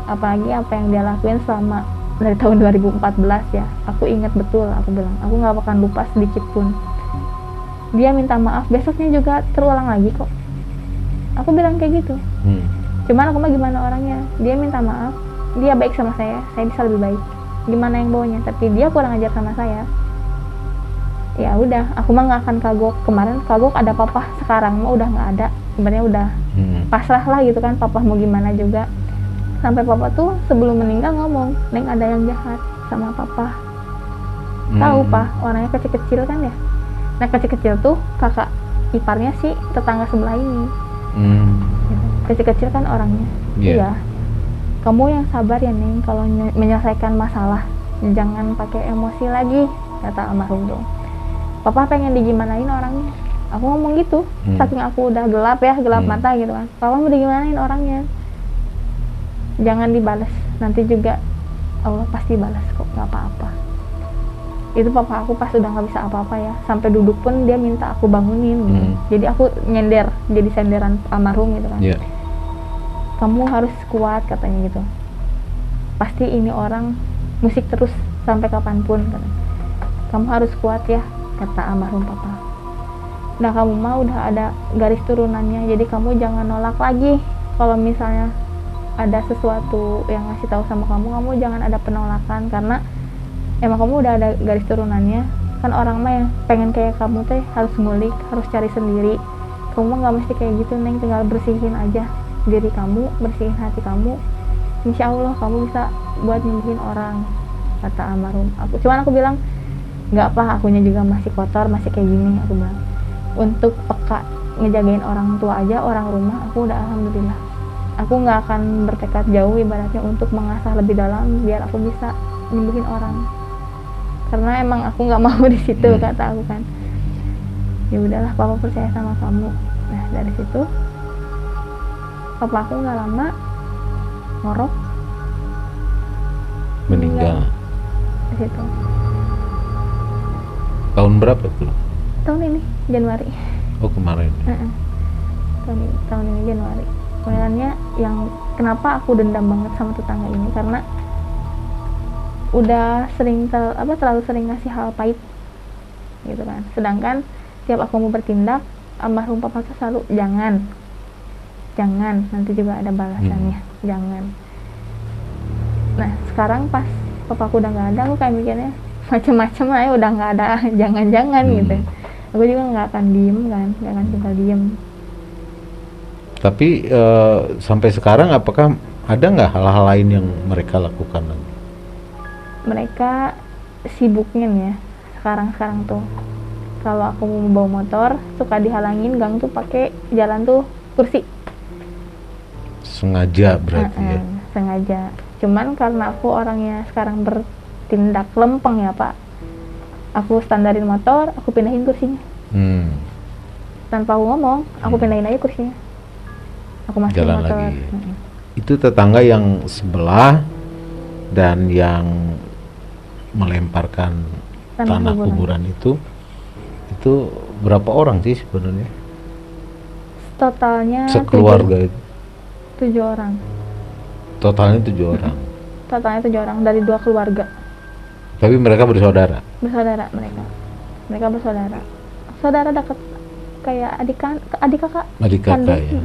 apalagi apa yang dia lakuin selama dari tahun 2014 ya. Aku ingat betul, aku bilang aku nggak akan lupa sedikit pun. Dia minta maaf besoknya juga terulang lagi kok, aku bilang kayak gitu. Cuman aku mah gimana orangnya, dia minta maaf, dia baik sama saya bisa lebih baik, gimana yang bawanya, tapi dia kurang ajar sama saya. Ya udah, aku mah nggak akan kagok. Kemarin kagok ada papa, sekarang mah udah nggak ada, sebenarnya udah pasrah lah gitu kan, papa mau gimana juga. Sampai papa tuh sebelum meninggal ngomong, Neng ada yang jahat sama papa. Tahu pak, orangnya kecil-kecil kan ya. Nah kecil-kecil tuh kakak iparnya sih tetangga sebelah ini. Kecil-kecil kan orangnya. Iya. Kamu yang sabar ya Neng, kalau menyelesaikan masalah jangan pakai emosi lagi, kata almarhum tuh. Papa pengen digimanain orangnya, aku ngomong gitu. Saking aku udah gelap mata gitu kan, papa mau digimanain orangnya, jangan dibalas, nanti juga Allah pasti balas kok, nggak apa-apa. Itu papa aku pas udah nggak bisa apa-apa ya, sampai duduk pun dia minta aku bangunin gitu. Jadi aku nyender, jadi senderan almarhum gitu kan. Kamu harus kuat katanya gitu, pasti ini orang musik terus sampai kapanpun katanya. Kamu harus kuat ya, kata almarhum papa. Nah kamu mah udah ada garis turunannya, jadi kamu jangan nolak lagi. Kalau misalnya ada sesuatu yang ngasih tahu sama kamu jangan ada penolakan, karena emang kamu udah ada garis turunannya. Kan orang mah yang pengen kayak kamu teh harus ngulik, harus cari sendiri. Kamu mah nggak mesti kayak gitu Neng, tinggal bersihin aja diri kamu, bersihin hati kamu, insya Allah kamu bisa buat nyembuhin orang, kata almarhum. Cuman aku bilang nggak apa, akunya juga masih kotor, masih kayak gini. Aku bilang untuk peka ngejagain orang tua aja, orang rumah, aku udah alhamdulillah. Aku nggak akan bertekad jauh ibaratnya untuk mengasah lebih dalam biar aku bisa nyembuhin orang, karena emang aku nggak mau di situ, kata aku kan. Ya udahlah papa percaya sama kamu. Nah dari situ papa aku nggak lama ngorok, meninggal di situ. Tahun berapa tuh? Tahun ini Januari. Oh kemarin. Tahun ini Januari. Kemudiannya yang kenapa aku dendam banget sama tetangga ini, karena udah sering terlalu sering ngasih hal pahit gitu kan. Sedangkan tiap aku mau bertindak, almarhum papa tuh selalu jangan nanti juga ada balasannya, jangan. Nah sekarang pas papaku udah nggak ada, aku kayak mikirnya macem-macem aja, udah nggak ada jangan gitu. Aku juga nggak akan diem kan, nggak akan tinggal diem. Tapi sampai sekarang apakah ada nggak hal-hal lain yang mereka lakukan lagi? Mereka sibuknya nih ya sekarang tuh, kalau aku mau bawa motor suka dihalangin gang tuh pakai jalan tuh kursi. Sengaja berarti ya? Sengaja. Cuman karena aku orangnya sekarang bertindak lempeng ya Pak, aku standarin motor, aku pindahin kursinya. Tanpa aku ngomong, aku pindahin aja kursinya, aku masukin jalan motor lagi. Itu tetangga yang sebelah dan yang melemparkan tanah kuburan itu berapa orang sih sebenarnya? Totalnya sekeluarga itu 7 orang. Totalnya 7 orang. Totalnya 7 orang dari 2 keluarga. Tapi mereka bersaudara. Mereka bersaudara. Saudara dekat, kayak adik kakak. Adik kakak ya.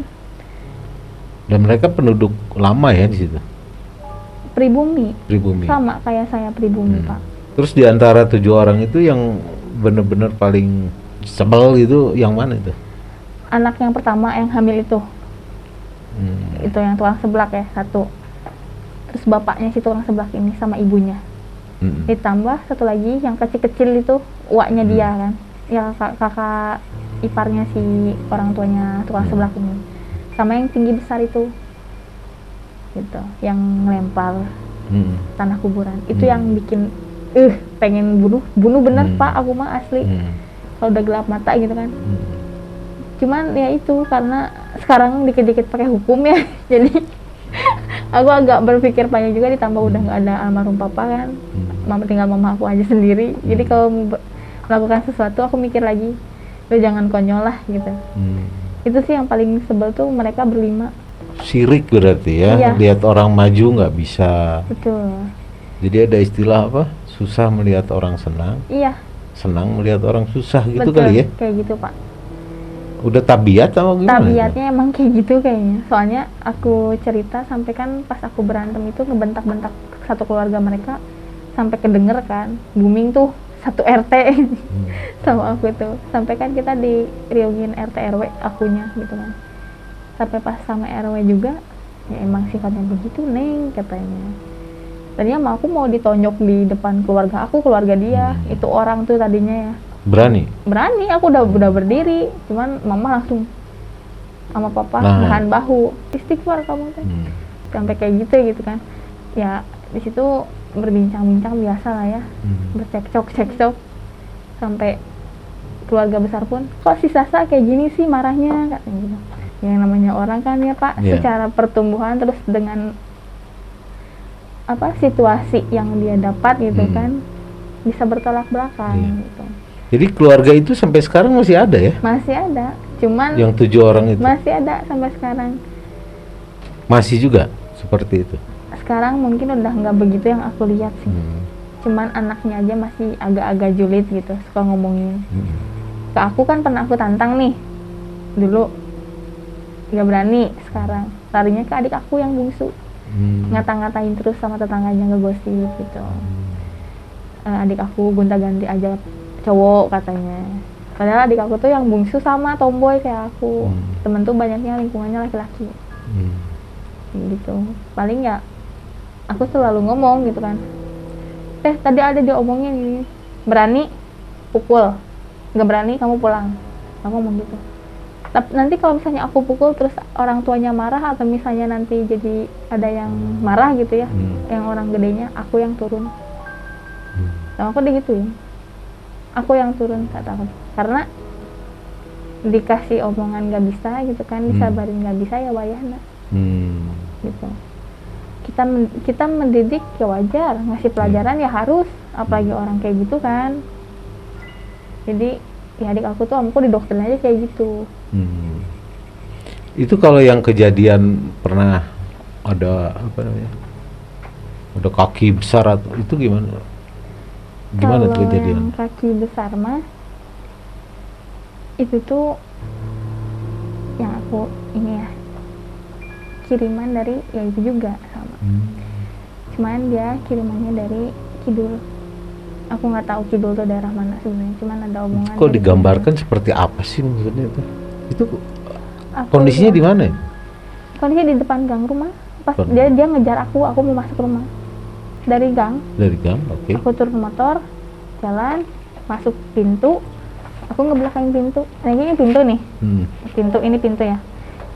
Dan mereka penduduk lama ya di situ. Pribumi. Sama kayak saya pribumi Pak. Terus di antara 7 orang itu yang benar-benar paling sebel itu yang mana itu? Anak yang pertama yang hamil itu. Itu yang tukang seblak ya, 1. Terus bapaknya si tukang seblak ini sama ibunya. Ditambah 1 lagi yang kecil-kecil itu, uaknya dia kan. Ya kakak iparnya si orang tuanya tukang seblak ini, sama yang tinggi besar itu gitu, yang ngelempar tanah kuburan itu yang bikin pengen bunuh bener Pak, aku mah asli kalau udah gelap mata gitu kan. Cuman ya itu karena sekarang dikit-dikit pakai hukum ya jadi aku agak berpikir panjang juga, ditambah udah nggak ada almarhum papa kan, tinggal mama aku aja sendiri. Jadi kalau melakukan sesuatu aku mikir lagi, lu jangan konyol lah gitu. Itu sih yang paling sebel tuh mereka berlima. Sirik berarti ya, Iya. lihat orang maju nggak bisa. Betul. Jadi ada istilah apa? Susah melihat orang senang, Iya. senang melihat orang susah gitu Betul, kali ya. kayak gitu Pak. Udah tabiat atau gimana? Tabiatnya emang kayak gitu kayaknya. Soalnya aku cerita sampai kan pas aku berantem itu ngebentak-bentak satu keluarga mereka sampai kedenger kan, booming tuh satu RT sama aku tuh. Sampai kan kita diriungin RT RW akunya gitu kan. Sampai pas sama RW juga, ya emang sifatnya begitu Neng katanya. Tadinya mah aku mau ditonjok di depan keluarga aku, keluarga dia. Itu orang tuh tadinya ya. Berani? Berani, aku udah berdiri, cuman mama langsung sama papa nahan bahu, istighfar kamu teh. Sampai kayak gitu kan. Ya di situ berbincang-bincang biasa lah ya, bercekcok sampai keluarga besar pun, kok si Sasa kayak gini sih marahnya katanya gitu. Yang namanya orang kan ya Pak, secara pertumbuhan terus dengan apa situasi yang dia dapat gitu kan, bisa bertolak belakang gitu. Jadi keluarga itu sampai sekarang masih ada ya? Masih ada, cuman yang 7 orang itu? Masih ada sampai sekarang. Masih juga seperti itu? Sekarang mungkin udah nggak begitu yang aku lihat sih. Cuman anaknya aja masih agak-agak julid gitu, suka ngomongin. Ke aku kan pernah aku tantang nih, dulu nggak berani, sekarang larinya ke adik aku yang bungsu. Ngata-ngatain terus sama tetangganya, ngegosip gitu. Adik aku gonta-ganti aja cowok katanya, padahal adik aku tuh yang bungsu sama tomboy kayak aku. Temen tuh banyaknya lingkungannya laki-laki gitu. Paling ya aku selalu ngomong gitu kan, tadi ada diomongin gini, berani pukul, nggak berani kamu pulang, aku ngomong gitu. Tapi nanti kalau misalnya aku pukul terus orang tuanya marah, atau misalnya nanti jadi ada yang marah gitu ya, yang orang gedenya, aku yang turun. Nah, aku digituin, aku yang turun kata aku, karena dikasih omongan nggak bisa gitu kan, disabarin nggak bisa ya wayahna gitu. Kita mendidik ya wajar, ngasih pelajaran ya harus, apalagi orang kayak gitu kan. Jadi ya adik aku tuh aku didoktrin aja kayak gitu. Itu kalau yang kejadian pernah ada apa namanya, ada kaki besar atau itu gimana? Gimana tuh kejadian? Yang kaki besar mah itu tuh yang aku ini ya, kiriman dari ya itu juga sama. Cuman dia kirimannya dari Kidul. Aku nggak tahu Kidul tuh daerah mana sebenarnya, cuman ada omongan. Kok digambarkan seperti apa sih maksudnya itu? Itu kondisinya di mana? Kondisinya di depan gang rumah. Pas dia ngejar aku mau masuk rumah. Dari gang, oke. Aku turun motor, jalan, masuk pintu, aku ngebelakangin pintu. Nah ini pintu nih, ini pintu ya.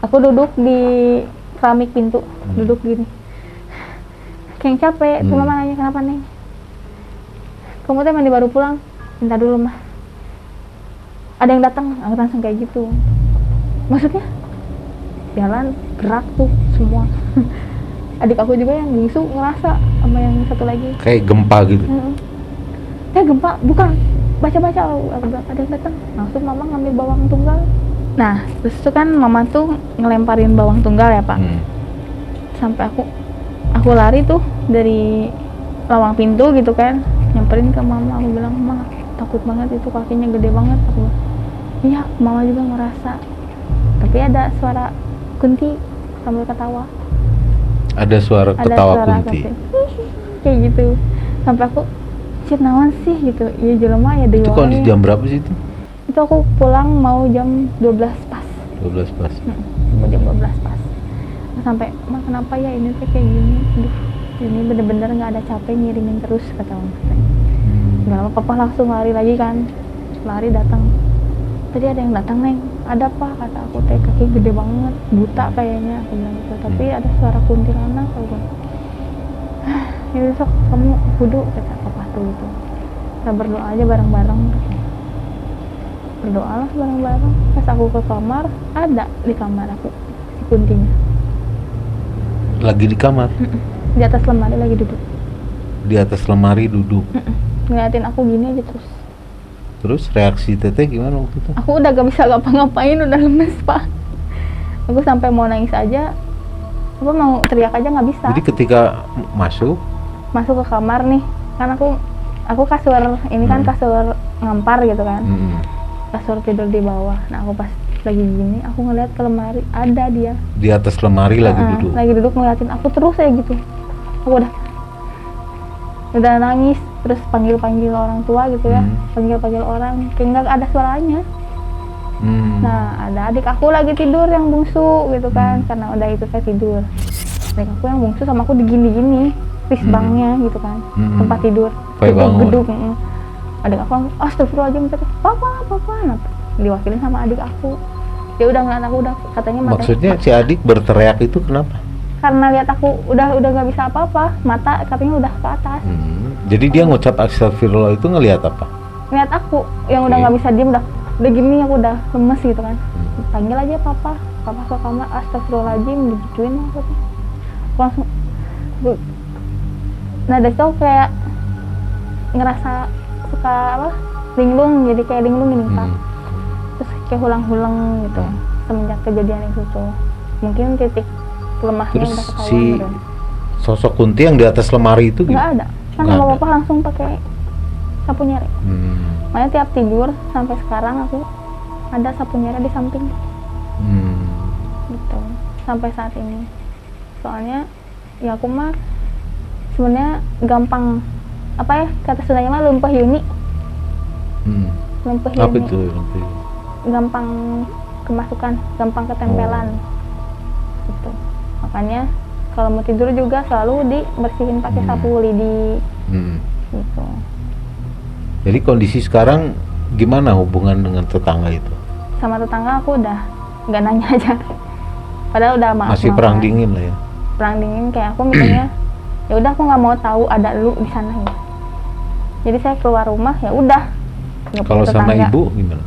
Aku duduk di keramik pintu, duduk gini. Kayak capek, tuh mama nanya kenapa Neng? Kamu teh mandi baru pulang, minta dulu mah. Ada yang datang, aku langsung kayak gitu. Maksudnya, jalan, gerak tuh semua. Adik aku juga yang bungsu ngerasa sama yang satu lagi kayak gempa gitu. Gempa bukan, baca-baca aku bilang ada yang datang, langsung mama ngambil bawang tunggal. Nah terus itu kan mama tuh ngelemparin bawang tunggal ya Pak. Sampai aku lari tuh dari lawang pintu gitu kan, nyamperin ke mama. Aku bilang mama takut banget, itu kakinya gede banget. Aku bilang iya, mama juga ngerasa. Tapi ada suara Kunti sambil ketawa. Ada suara ketawa Kunti. Kayak gitu. Sampai aku cit naon sih gitu. Iya jelema ya deui. Itu kalau di jam berapa sih itu? Itu aku pulang mau jam 12 pas. 12 pas. Mau jam 12 pas. Sampai, "Ma kenapa ya ini tuh kayak gini? Aduh, ini bener-bener enggak ada capek ngirimin terus," kata mama. Enggak lama papa langsung lari lagi kan. Lari datang. tadi ada yang datang Neng, ada apa, kata aku teh, kaki gede banget, buta kayaknya, aku bilang gitu, tapi ada suara kuntilanak, aku bilang, ya besok kamu wudu, kata papa tuh gitu, kita berdoa aja bareng-bareng, berdoalah bareng-bareng. Pas aku ke kamar, ada di kamar aku si kuntinya Lagi di kamar, di atas lemari lagi duduk, di atas lemari duduk. ngeliatin aku gini aja terus. Terus reaksi teteh gimana waktu itu? Aku udah gak bisa ngapa-ngapain, udah lemes pak. Aku sampai mau nangis aja, aku mau teriak aja nggak bisa. Jadi ketika masuk Masuk ke kamar nih, kan aku kasur ini kan kasur ngampar gitu kan, kasur tidur di bawah. Nah aku pas lagi gini, aku ngeliat ke lemari, ada dia di atas lemari lagi duduk. lagi duduk ngeliatin aku terus ya gitu. Aku udah nangis, terus panggil orang tua gitu ya, panggil orang, kayak nggak ada suaranya. Nah ada adik aku lagi tidur yang bungsu gitu kan, karena udah itu saya tidur. Adik aku yang bungsu sama aku digini-gini, pisbangnya gitu kan, tempat tidur, gedung. Adik aku, astagfirullahaladzim, papa, nah, diwakilin sama adik aku. Dia udah ngeliat aku, udah katanya mata. Maksudnya si adik berteriak itu kenapa? Karena lihat aku udah nggak bisa apa-apa, mata katanya udah ke atas. Jadi dia ngucap astagfirullah itu ngelihat apa? Ngeliat aku yang udah nggak bisa diem, udah gini, aku udah lemes gitu kan. Panggil aja papa ke kamar, astagfirullahaladzim, digituin aku tuh. Langsung nah dari situ kayak ngerasa suka apa, linglung, jadi kayak linglung gini pak. Terus kayak hulang-hulang gitu semenjak kejadian itu tuh. Mungkin titik lemahnya terus udah ketahuan si gitu. sosok kunti yang di atas lemari itu Nggak ada, kan Nggak sama ada. papa langsung pakai sapu nyere. Makanya tiap tidur sampai sekarang aku ada sapu nyere di samping gitu sampai saat ini. Soalnya ya aku mah sebenarnya gampang apa ya, kata Sundanya mah lumpah yuni. Lumpah Apa yuni itu? gampang kemasukan, gampang ketempelan gitu. Makanya kalau mau tidur juga selalu dibersihin pakai sapu lidi gitu. Jadi kondisi sekarang gimana hubungan dengan tetangga itu? Sama tetangga aku udah nggak nanya aja, padahal udah maaf. Masih perang dingin lah ya. Perang dingin kayak aku misalnya ya udah aku nggak mau tahu ada lu di sana gitu. Jadi saya keluar rumah ya udah. Kalau sama ibu gimana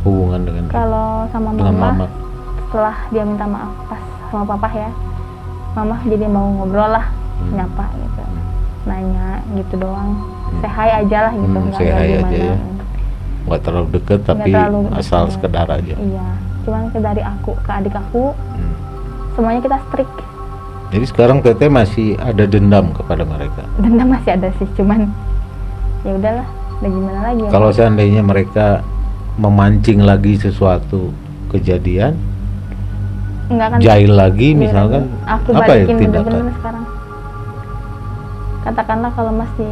hubungan dengan Kalau sama mama, setelah dia minta maaf pas sama papa ya, mama jadi mau ngobrol lah, nyapa gitu, nanya gitu doang, say hi aja lah gitu, say hi aja ya, nggak terlalu deket tapi asal sekedar aja. Iya, cuman dari aku ke adik aku semuanya kita strict. Jadi sekarang teteh masih ada dendam kepada mereka? Dendam masih ada sih, cuman ya udahlah, udah gimana lagi ya. Kalau seandainya mereka memancing lagi sesuatu kejadian, nggak akan jahil lagi misalkan, aku apa ya balikin tindakan? bener-bener sekarang. Katakanlah kalau masih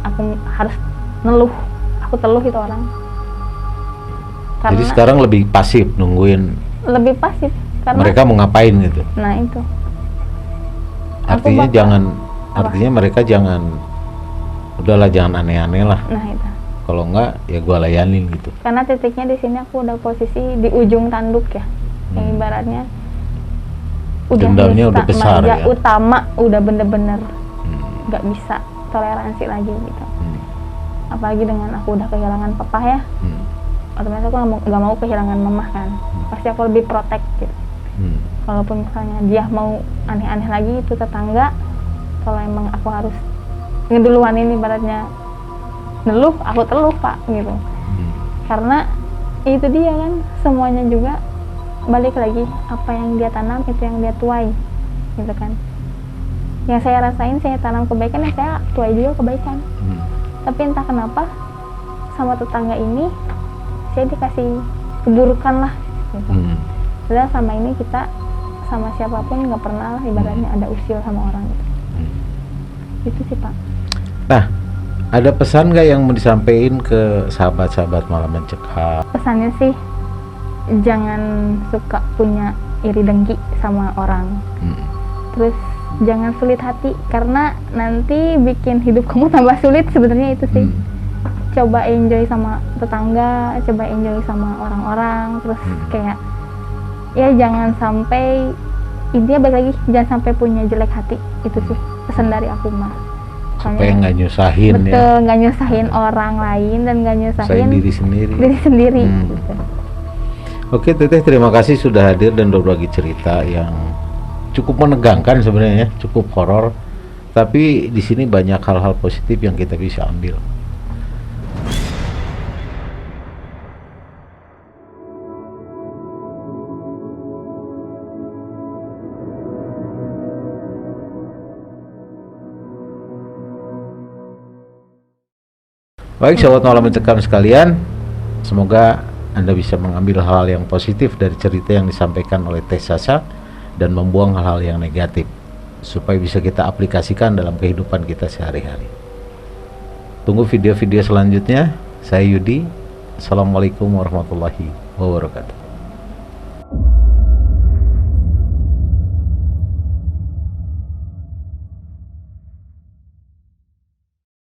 aku harus neluh, aku teluh itu orang. Jadi sekarang lebih pasif nungguin lebih pasif karena mereka mau ngapain gitu. Nah itu Artinya artinya mereka jangan, udahlah jangan aneh-aneh lah. Nah itu. Kalau enggak ya gua layanin gitu. Karena titiknya di sini aku udah posisi di ujung tanduk ya. Yang ibaratnya udah dendamnya udah besar ya. Utama udah bener-bener nggak bisa toleransi lagi gitu. Apalagi dengan aku udah kehilangan papa ya. Otomatis aku nggak mau kehilangan mama kan. Pasti aku lebih protect gitu. Walaupun misalnya dia mau aneh-aneh lagi itu tetangga, kalau emang aku harus ngeduluan ini ibaratnya neluh, aku teluh pak gitu. Karena itu dia kan, semuanya juga balik lagi, apa yang dia tanam itu yang dia tuai gitu kan. Yang saya rasain, saya tanam kebaikan, ya saya tuai juga kebaikan. Tapi entah kenapa sama tetangga ini saya dikasih keburukan lah gitu. Padahal sama ini kita sama siapapun nggak pernah lah ibaratnya ada usil sama orang gitu. Itu sih pak. Nah, ada pesan nggak yang mau disampaikan ke sahabat-sahabat Malam Mencekam? Pesannya sih jangan suka punya iri dengki sama orang. Terus jangan sulit hati, karena nanti bikin hidup kamu tambah sulit sebenarnya itu sih. coba enjoy sama tetangga, coba enjoy sama orang-orang, terus kayak ya jangan sampai, intinya balik lagi jangan sampai punya jelek hati, itu sih pesan dari aku mah. Supaya nggak nyusahin betul, nggak nyusahin orang lain dan nggak nyusahin diri sendiri. Gitu. Oke Teteh, terima kasih sudah hadir dan berbagi cerita yang cukup menegangkan sebenarnya, cukup horor. Tapi di sini banyak hal-hal positif yang kita bisa ambil. Baik sahabat malam mencekam sekalian, semoga Anda bisa mengambil hal yang positif dari cerita yang disampaikan oleh Teh Sasa dan membuang hal-hal yang negatif supaya bisa kita aplikasikan dalam kehidupan kita sehari-hari. Tunggu video-video selanjutnya. Saya Yudi. Assalamualaikum warahmatullahi wabarakatuh.